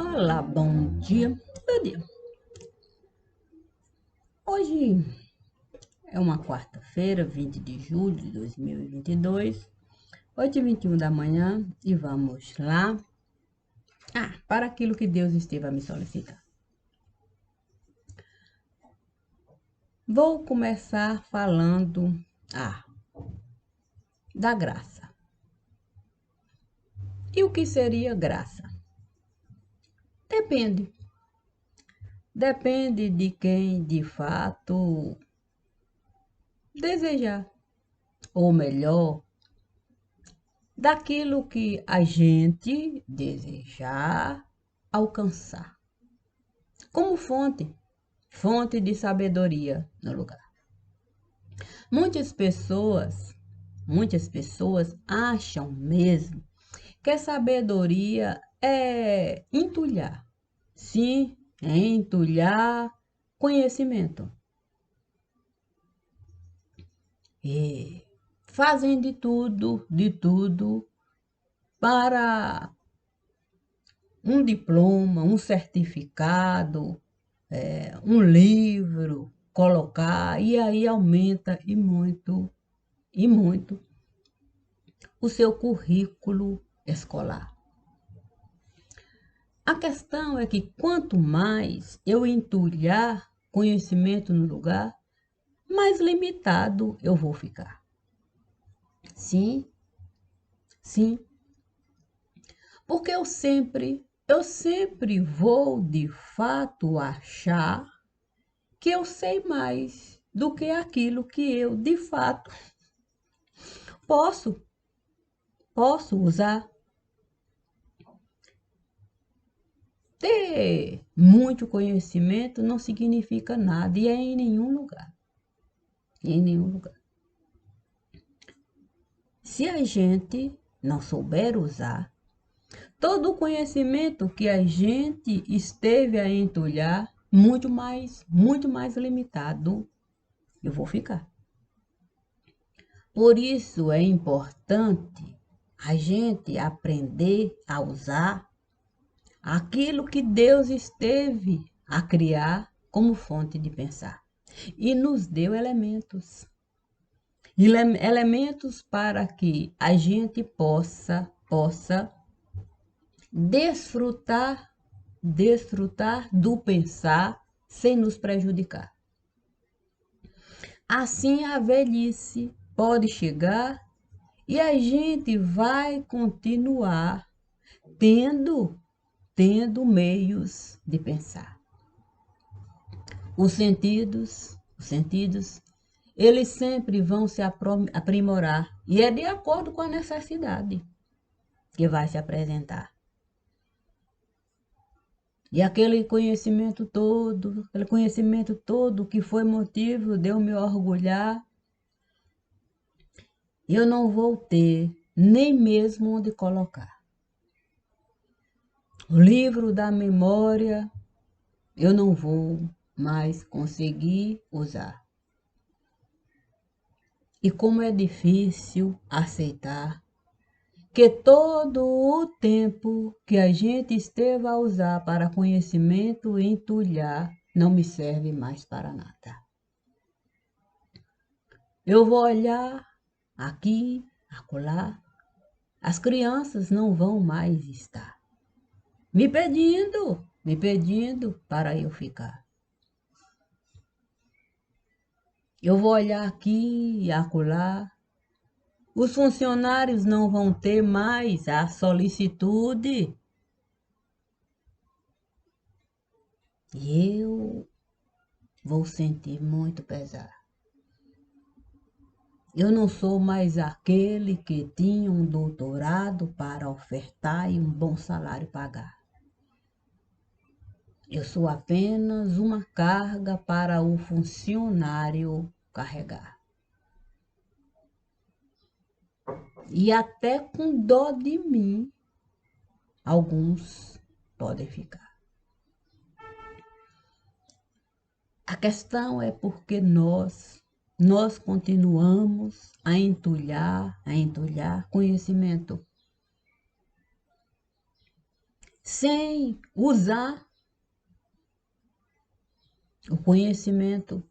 Olá, bom dia. Bom dia. Hoje é uma quarta-feira, 20 de julho de 2022, 8h21 da manhã, e vamos lá para aquilo que Deus esteve a me solicitar. Vou começar falando da graça. E o que seria graça? Depende. Depende de quem de fato desejar, ou melhor, daquilo que a gente desejar alcançar, como fonte de sabedoria no lugar. Muitas pessoas acham mesmo que a sabedoria é entulhar. Sim, é entulhar conhecimento. E fazem de tudo para um diploma, um certificado, um livro, colocar, e aí aumenta e muito o seu currículo escolar. A questão é que quanto mais eu entulhar conhecimento no lugar, mais limitado eu vou ficar. Sim, sim, porque eu sempre vou de fato achar que eu sei mais do que aquilo que eu de fato posso, posso usar. Ter muito conhecimento não significa nada e é em nenhum lugar. Em nenhum lugar. Se a gente não souber usar, todo o conhecimento que a gente esteve a entulhar, muito mais limitado, eu vou ficar. Por isso é importante a gente aprender a usar aquilo que Deus esteve a criar como fonte de pensar. E nos deu elementos para que a gente possa desfrutar do pensar sem nos prejudicar. Assim a velhice pode chegar e a gente vai continuar tendo meios de pensar. Os sentidos, eles sempre vão se aprimorar e é de acordo com a necessidade que vai se apresentar. E aquele conhecimento todo que foi motivo de eu me orgulhar, eu não vou ter nem mesmo onde colocar. O livro da memória, eu não vou mais conseguir usar. E como é difícil aceitar que todo o tempo que a gente esteve a usar para conhecimento entulhar não me serve mais para nada. Eu vou olhar aqui, acolá, as crianças não vão mais estar me pedindo para eu ficar. Eu vou olhar aqui e acolá, os funcionários não vão ter mais a solicitude. E eu vou sentir muito pesar. Eu não sou mais aquele que tinha um doutorado para ofertar e um bom salário pagar. Eu sou apenas uma carga para o funcionário carregar. E até com dó de mim, alguns podem ficar. A questão é porque nós continuamos a entulhar conhecimento. sem usar o conhecimento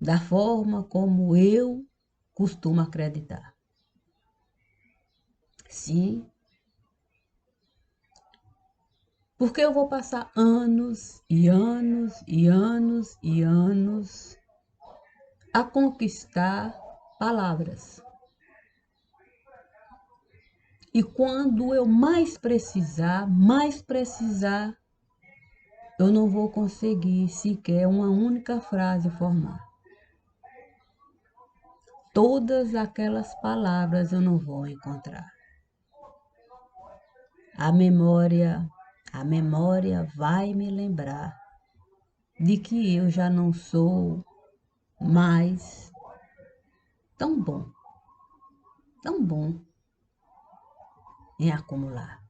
da forma como eu costumo acreditar. Sim, porque eu vou passar anos e anos e anos e anos a conquistar palavras. E quando eu mais precisar, eu não vou conseguir sequer uma única frase formar. Todas aquelas palavras eu não vou encontrar. A memória vai me lembrar de que eu já não sou mais tão bom em acumular.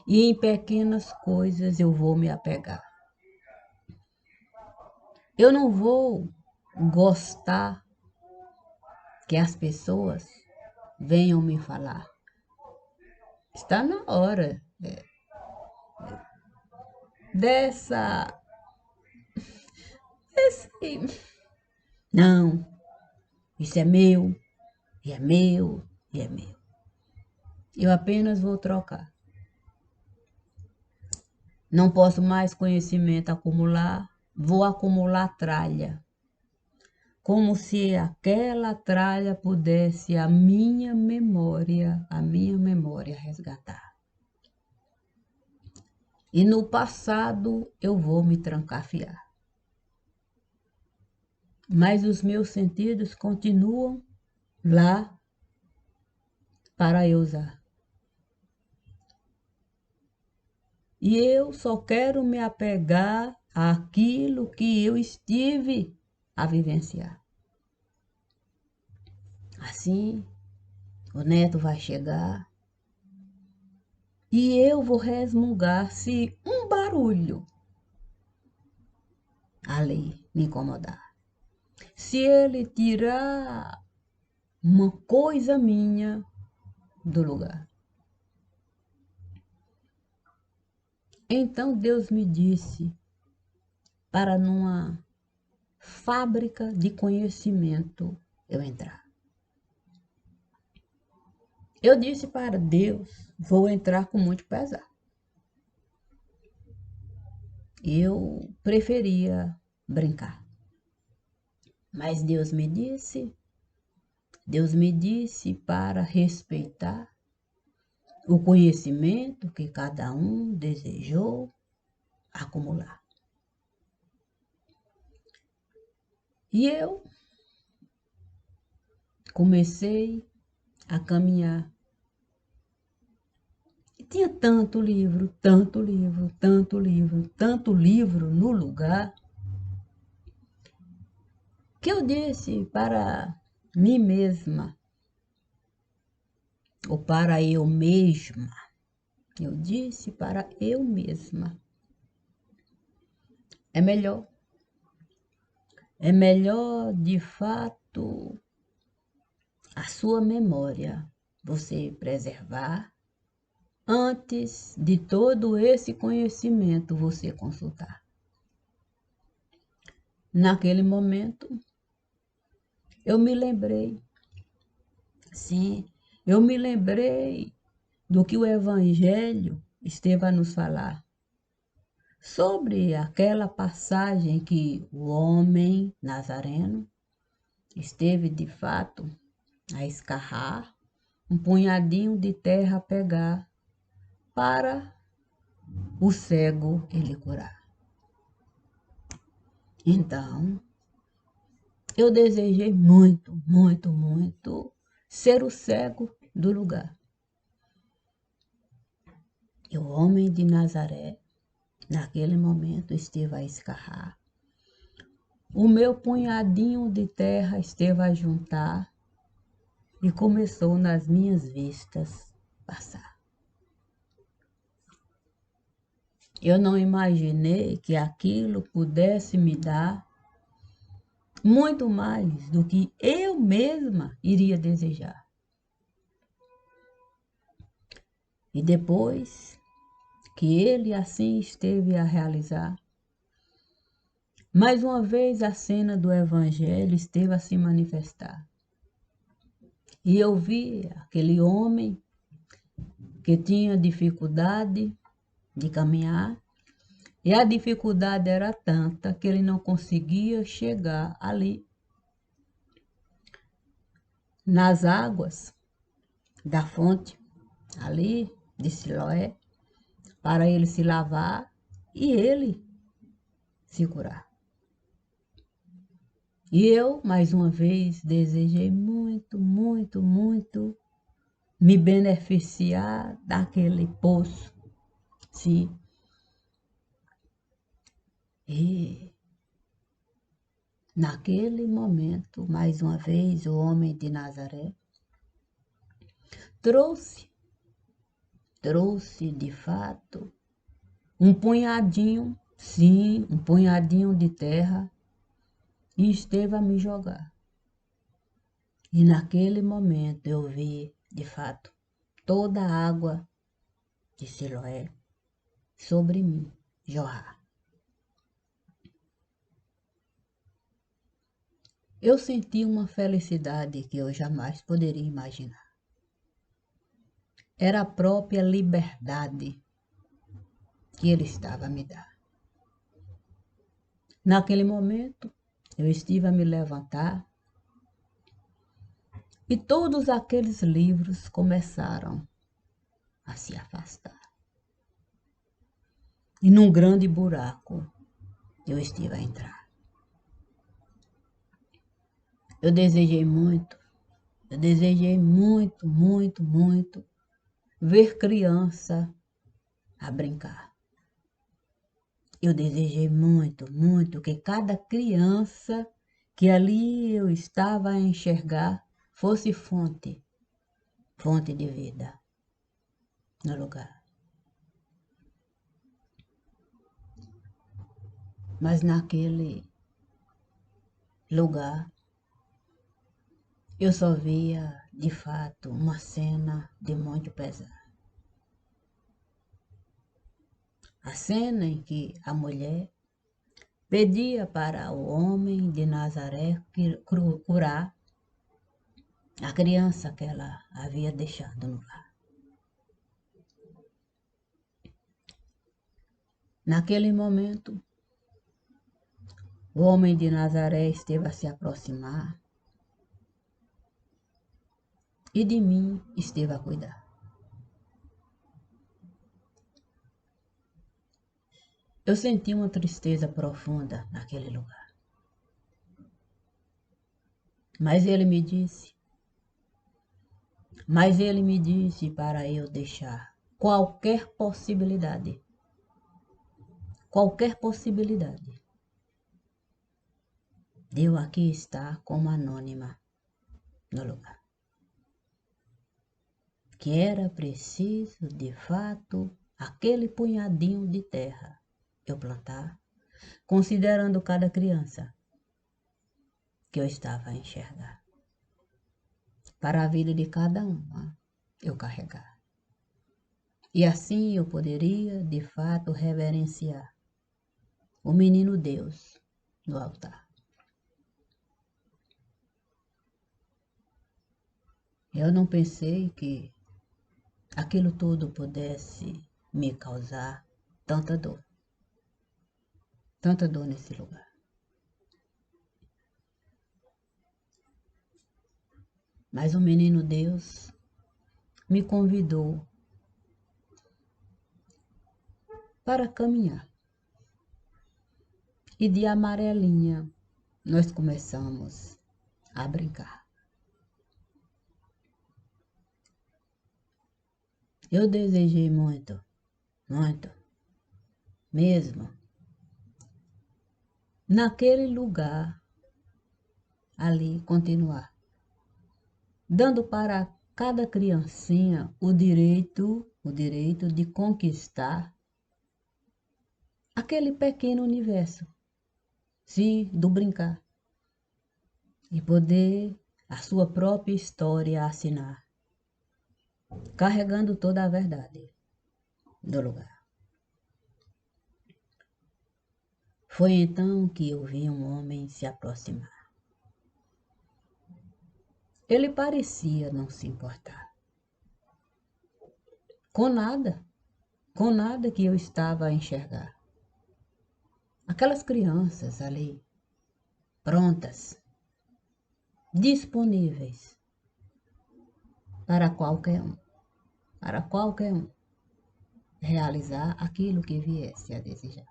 E em pequenas coisas eu vou me apegar. Eu não vou gostar que as pessoas venham me falar. Está na hora dessa. Desse, não, isso é meu, e é meu, e é meu. Eu apenas vou trocar. Não posso mais conhecimento acumular, vou acumular tralha. Como se aquela tralha pudesse a minha memória resgatar. E no passado eu vou me trancafiar. Mas os meus sentidos continuam lá para eu usar. E eu só quero me apegar àquilo que eu estive a vivenciar. Assim, o neto vai chegar e eu vou resmungar se um barulho ali me incomodar. Se ele tirar uma coisa minha do lugar. Então Deus me disse para numa fábrica de conhecimento eu entrar. Eu disse para Deus, vou entrar com muito pesar. Eu preferia brincar. Mas Deus me disse para respeitar o conhecimento que cada um desejou acumular. E eu comecei a caminhar. E tinha tanto livro no lugar, que eu disse para mim mesma, ou para eu mesma, eu disse para eu mesma, é melhor de fato a sua memória você preservar antes de todo esse conhecimento você consultar. Naquele momento, eu me lembrei, sim, eu me lembrei do que o Evangelho esteve a nos falar sobre aquela passagem que o homem nazareno esteve de fato a escarrar, um punhadinho de terra a pegar para o cego ele curar. Então, eu desejei muito ser o cego do lugar. E o homem de Nazaré, naquele momento, esteve a escarrar. O meu punhadinho de terra esteve a juntar e começou nas minhas vistas passar. Eu não imaginei que aquilo pudesse me dar muito mais do que eu mesma iria desejar. E depois que ele assim esteve a realizar, mais uma vez a cena do Evangelho esteve a se manifestar. E eu vi aquele homem que tinha dificuldade de caminhar, e a dificuldade era tanta que ele não conseguia chegar ali nas águas da fonte, ali de Siloé, para ele se lavar e ele se curar. E eu, mais uma vez, desejei muito, muito, muito me beneficiar daquele poço. Sim. E naquele momento, mais uma vez, o homem de Nazaré trouxe de fato um punhadinho, sim, um punhadinho de terra e esteve a me jogar. E naquele momento eu vi, de fato, toda a água de Siloé sobre mim jorrar. Eu senti uma felicidade que eu jamais poderia imaginar. Era a própria liberdade que ele estava a me dar. Naquele momento, eu estive a me levantar e todos aqueles livros começaram a se afastar. E num grande buraco eu estive a entrar. Eu desejei muito, muito, muito ver criança a brincar. Eu desejei muito, muito que cada criança que ali eu estava a enxergar fosse fonte de vida no lugar. Mas naquele lugar eu só via de fato uma cena de muito pesar. A cena em que a mulher pedia para o homem de Nazaré curar a criança que ela havia deixado no lar. Naquele momento, o homem de Nazaré esteve a se aproximar e de mim esteve a cuidar. Eu senti uma tristeza profunda naquele lugar. Mas ele me disse para eu deixar qualquer possibilidade de eu aqui estar como anônima no lugar. Que era preciso, de fato, aquele punhadinho de terra eu plantar, considerando cada criança que eu estava a enxergar. Para a vida de cada uma eu carregar. E assim eu poderia, de fato, reverenciar o menino Deus no altar. Eu não pensei que aquilo tudo pudesse me causar tanta dor nesse lugar. Mas o menino Deus me convidou para caminhar. E de amarelinha nós começamos a brincar. Eu desejei muito, muito, mesmo, naquele lugar ali continuar, dando para cada criancinha o direito de conquistar aquele pequeno universo, sim, do brincar, e poder a sua própria história assinar. carregando toda a verdade do lugar. Foi então que eu vi um homem se aproximar. Ele parecia não se importar com nada que eu estava a enxergar. Aquelas crianças ali, prontas, disponíveis para qualquer um realizar aquilo que viesse a desejar.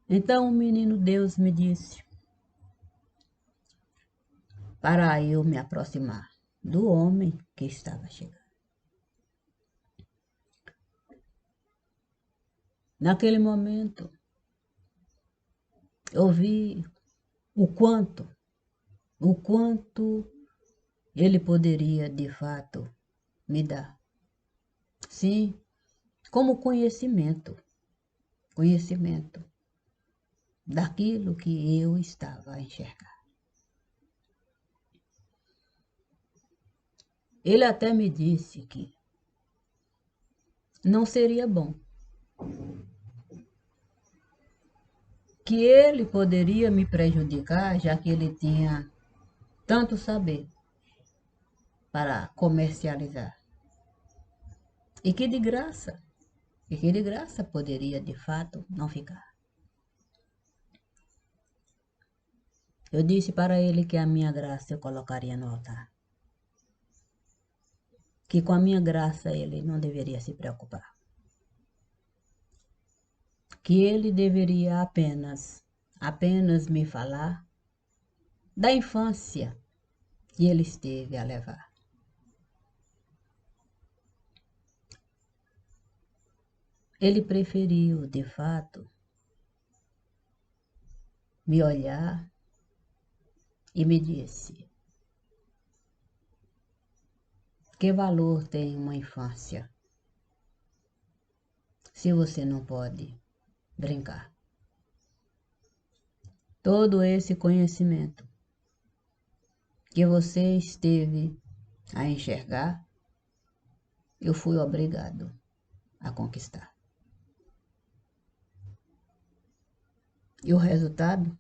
Então o menino Deus me disse para eu me aproximar do homem que estava chegando. Naquele momento, eu vi o quanto ele poderia de fato me dar. Sim, como conhecimento daquilo que eu estava a enxergar. Ele até me disse que não seria bom, que ele poderia me prejudicar, já que ele tinha tanto saber para comercializar. E que de graça poderia de fato não ficar. Eu disse para ele que a minha graça eu colocaria no altar. Que com a minha graça ele não deveria se preocupar. Que ele deveria apenas me falar da infância que ele esteve a levar. Ele preferiu, de fato, me olhar e me disse: que valor tem uma infância se você não pode brincar? Todo esse conhecimento que você esteve a enxergar, eu fui obrigado a conquistar. E o resultado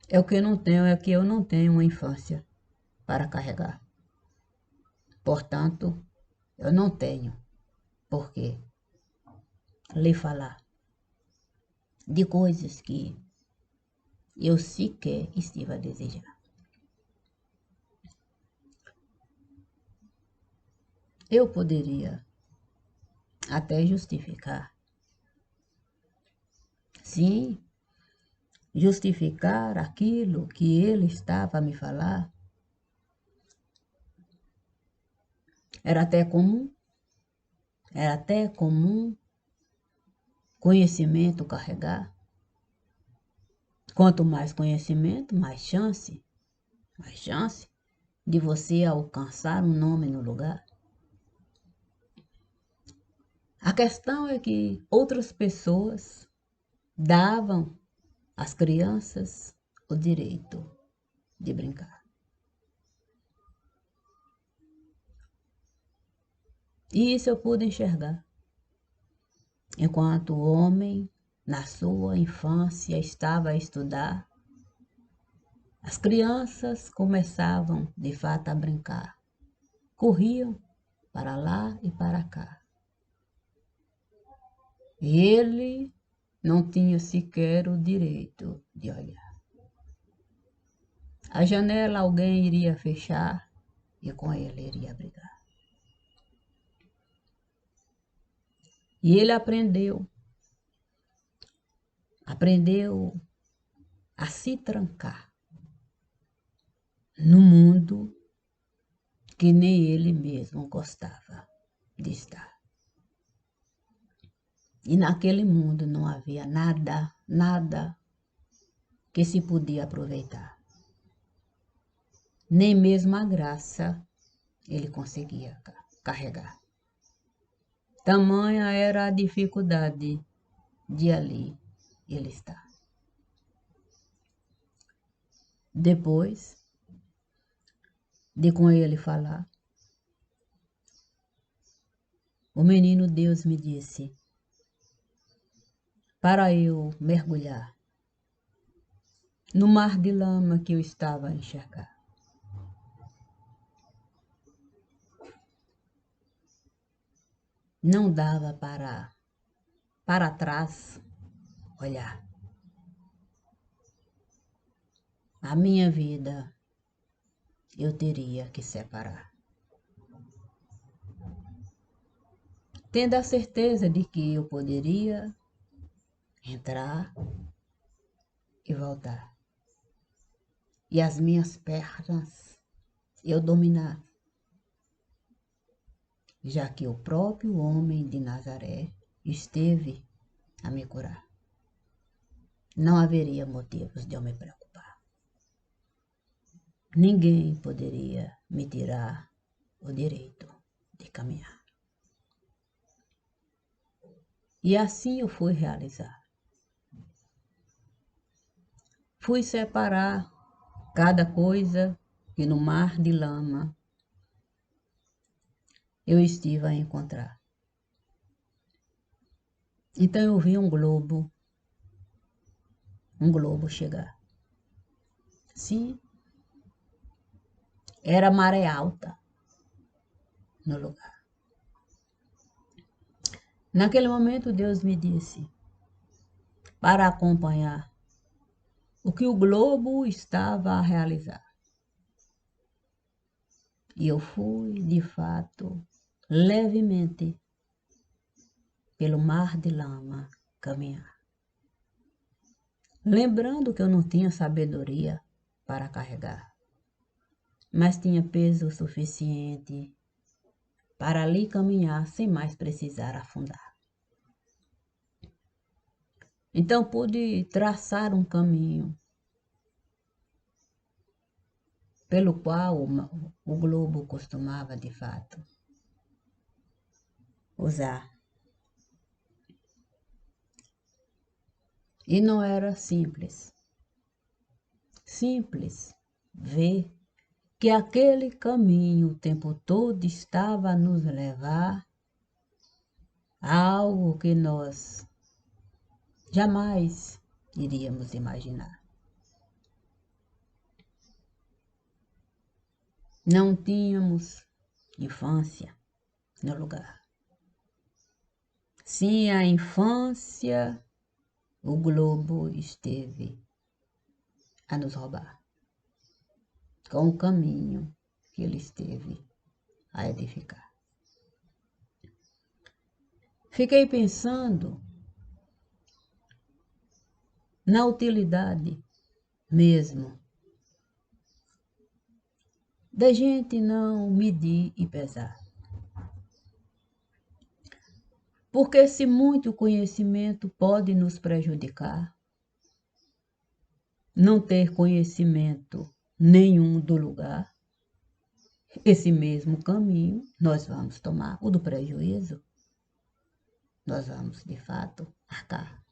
é o que eu não tenho, é que eu não tenho uma infância para carregar. Portanto, eu não tenho por que lhe falar de coisas que eu sequer estive a desejar. Eu poderia até justificar. Sim, justificar aquilo que ele estava a me falar. Era até comum conhecimento carregar. Quanto mais conhecimento, mais chance de você alcançar um nome no lugar. A questão é que outras pessoas davam às crianças o direito de brincar. E isso eu pude enxergar. Enquanto o homem, na sua infância, estava a estudar, as crianças começavam de fato a brincar. Corriam para lá e para cá. E ele não tinha sequer o direito de olhar. A janela alguém iria fechar e com ele iria brigar. E ele aprendeu a se trancar no mundo que nem ele mesmo gostava de estar. E naquele mundo não havia nada que se podia aproveitar. Nem mesmo a graça ele conseguia carregar. Tamanha era a dificuldade de ali ele estar. Depois de com ele falar, o menino Deus me disse para eu mergulhar no mar de lama que eu estava a enxergar. Não dava para trás olhar. A minha vida eu teria que separar. Tendo a certeza de que eu poderia entrar e voltar. E as minhas pernas eu dominar, já que o próprio homem de Nazaré esteve a me curar. Não haveria motivos de eu me preocupar. Ninguém poderia me tirar o direito de caminhar. E assim eu fui realizar. Fui separar cada coisa que no mar de lama eu estive a encontrar. Então eu vi um globo chegar. Sim, era maré alta no lugar. Naquele momento Deus me disse para acompanhar o que o globo estava a realizar. E eu fui, de fato, levemente pelo mar de lama caminhar. Lembrando que eu não tinha sabedoria para carregar, mas tinha peso suficiente para ali caminhar sem mais precisar afundar. Então pude traçar um caminho pelo qual o globo costumava, de fato, usar. E não era simples ver que aquele caminho o tempo todo estava a nos levar a algo que nós jamais iríamos imaginar. Não tínhamos infância no lugar. Sim, a infância, o globo esteve a nos roubar, com o caminho que ele esteve a edificar. Fiquei pensando na utilidade mesmo da gente não medir e pesar. Porque se muito conhecimento pode nos prejudicar, não ter conhecimento nenhum do lugar, esse mesmo caminho nós vamos tomar, o do prejuízo, nós vamos de fato arcar.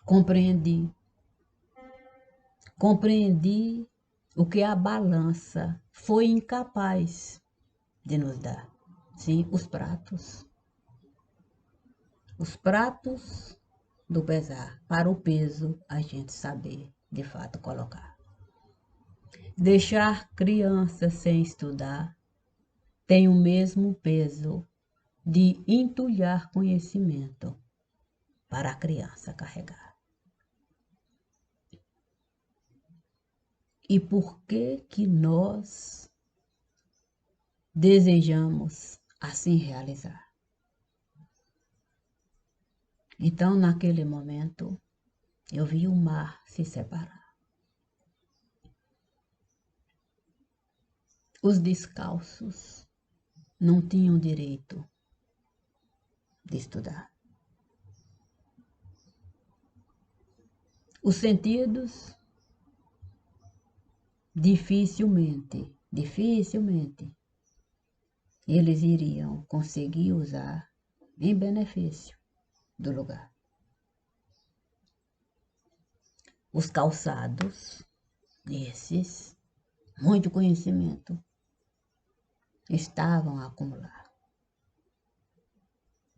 Compreendi o que a balança foi incapaz de nos dar. Sim, os pratos. Os pratos do pesar, para o peso a gente saber de fato colocar. Deixar criança sem estudar tem o mesmo peso de entulhar conhecimento para a criança carregar. E por que nós desejamos assim realizar? Então, naquele momento, eu vi o mar se separar. Os descalços não tinham direito de estudar. Os sentidos dificilmente, eles iriam conseguir usar em benefício do lugar. os calçados, esses, muito conhecimento, estavam a acumular.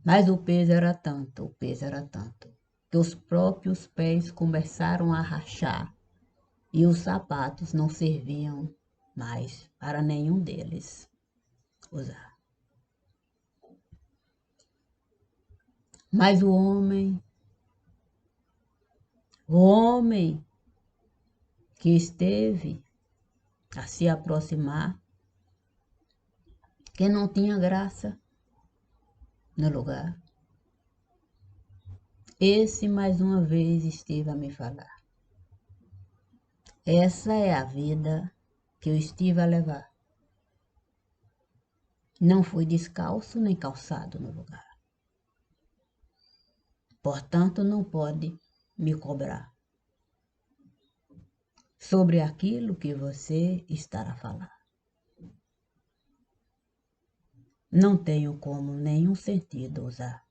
Mas o peso era tanto, que os próprios pés começaram a rachar e os sapatos não serviam mais para nenhum deles usar. Mas o homem que esteve a se aproximar, que não tinha graça no lugar, esse mais uma vez esteve a me falar. Essa é a vida que eu estive a levar. Não fui descalço nem calçado no lugar. Portanto, não pode me cobrar sobre aquilo que você está a falar. Não tenho como nenhum sentido usar.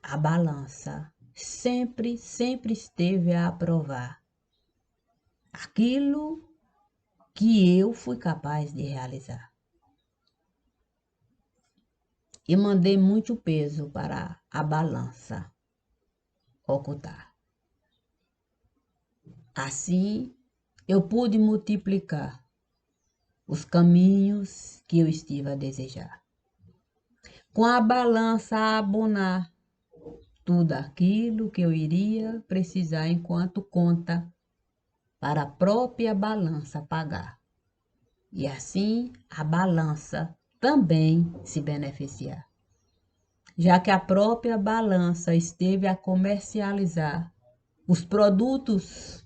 A balança sempre esteve a aprovar aquilo que eu fui capaz de realizar. E mandei muito peso para a balança ocultar. Assim, eu pude multiplicar os caminhos que eu estive a desejar. Com a balança a abonar tudo aquilo que eu iria precisar enquanto conta para a própria balança pagar. E assim a balança também se beneficiar, já que a própria balança esteve a comercializar os produtos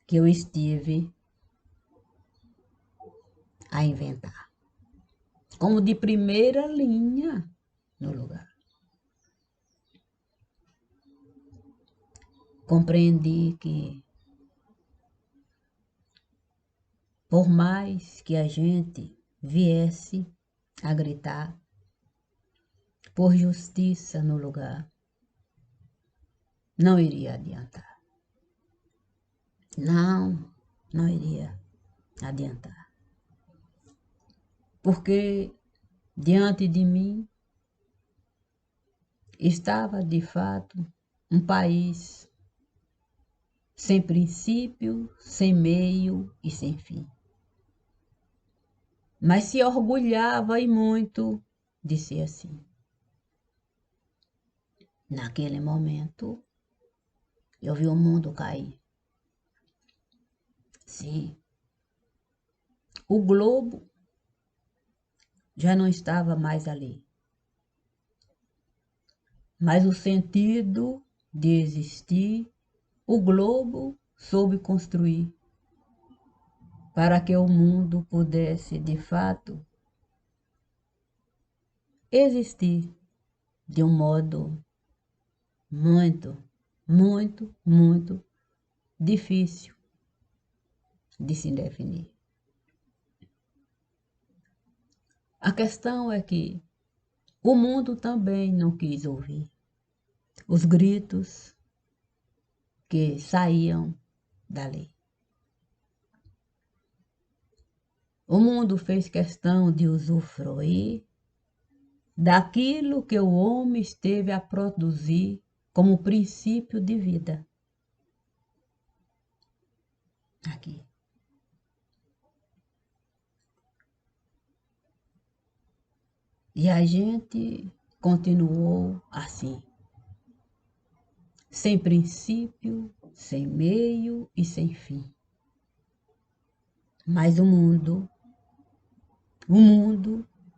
que eu estive a inventar, como de primeira linha no lugar. Compreendi que, por mais que a gente viesse a gritar por justiça no lugar, não iria adiantar. Não iria adiantar. Porque diante de mim estava de fato um país sem princípio, sem meio e sem fim. Mas se orgulhava e muito de ser assim. Naquele momento, eu vi o mundo cair. Sim, o globo já não estava mais ali. Mas o sentido de existir, o globo soube construir para que o mundo pudesse, de fato, existir de um modo muito difícil de se definir. A questão é que o mundo também não quis ouvir os gritos que saíam dali. O mundo fez questão de usufruir daquilo que o homem esteve a produzir como princípio de vida. Aqui. E a gente continuou assim, sem princípio, sem meio e sem fim. Mas o mundo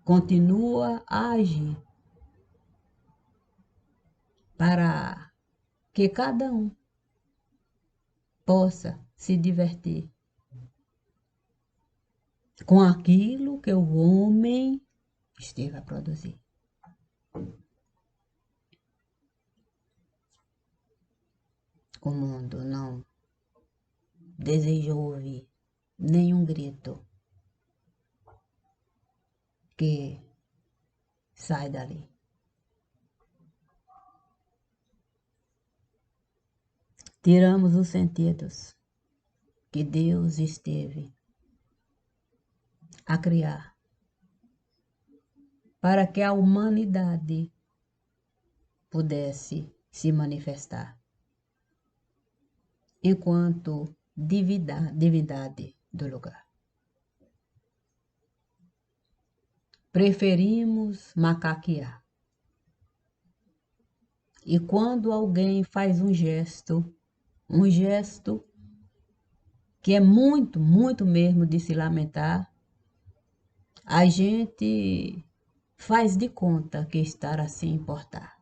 continua a agir para que cada um possa se divertir com aquilo que o homem esteve a produzir. O mundo não desejou ouvir nenhum grito que sai dali. tiramos os sentidos que Deus esteve a criar para que a humanidade pudesse se manifestar enquanto divindade do lugar. Preferimos macaquear. E quando alguém faz um gesto que é muito, muito mesmo de se lamentar, a gente faz de conta que está a se importar.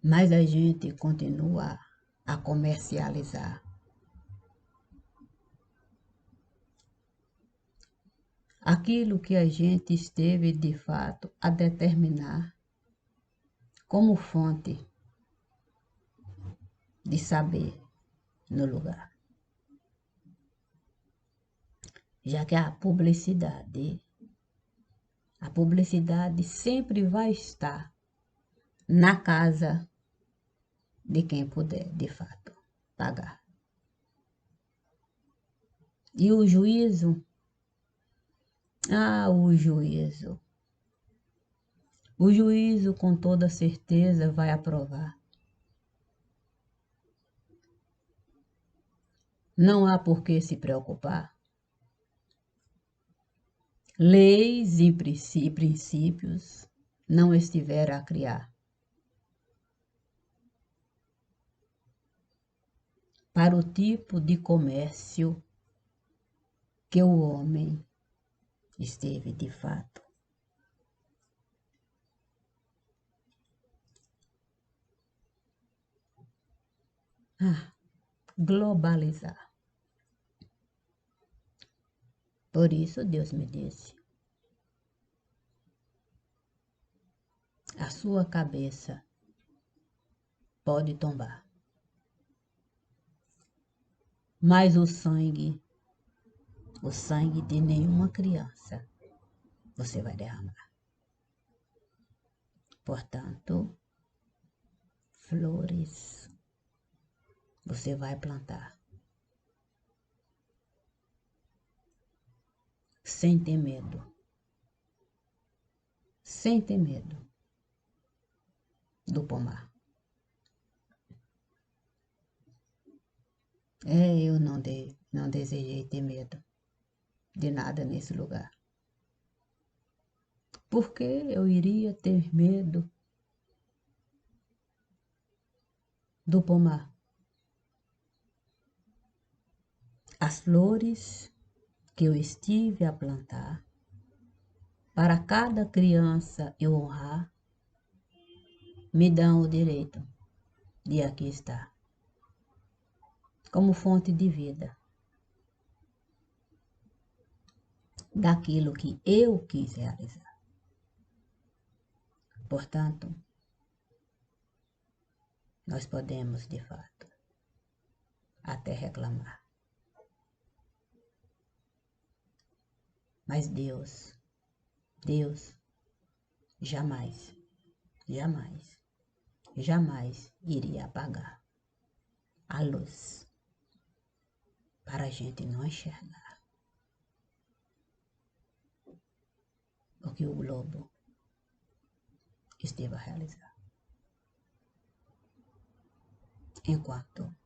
Mas a gente continua a comercializar. Aquilo que a gente esteve de fato a determinar como fonte de saber no lugar. Já que a publicidade sempre vai estar na casa de quem puder, de fato, pagar. E o juízo? O juízo. O juízo, com toda certeza, vai aprovar. Não há por que se preocupar. Leis e princípios não estiveram a criar para o tipo de comércio que o homem esteve de fato. Globalizar. Por isso Deus me disse: a sua cabeça pode tombar, mas o sangue de nenhuma criança você vai derramar. Portanto, flores você vai plantar sem ter medo. Sem ter medo do pomar. Eu não desejei ter medo de nada nesse lugar. Por que eu iria ter medo do pomar? As flores que eu estive a plantar, para cada criança eu honrar, me dão o direito de aqui estar, como fonte de vida, daquilo que eu quis realizar. Portanto, nós podemos, de fato, até reclamar. Mas Deus jamais iria apagar a luz para a gente não enxergar o que o globo esteve a realizar. Enquanto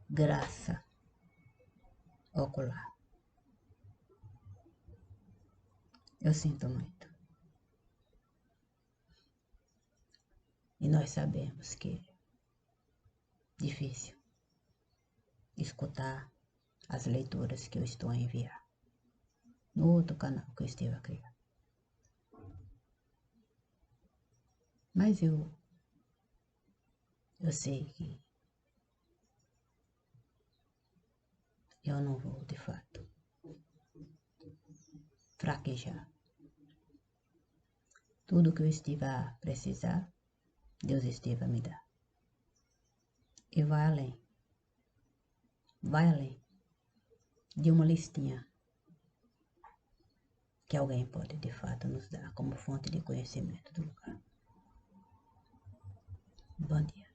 graça ocular. Eu sinto muito. E nós sabemos que é difícil escutar as leituras que eu estou a enviar no outro canal que eu estive a criar. Mas eu sei que eu não vou, de fato, fraquejar. Tudo que eu estive a precisar, Deus esteve a me dar. E vai além de uma listinha que alguém pode de fato nos dar como fonte de conhecimento do lugar. Bom dia.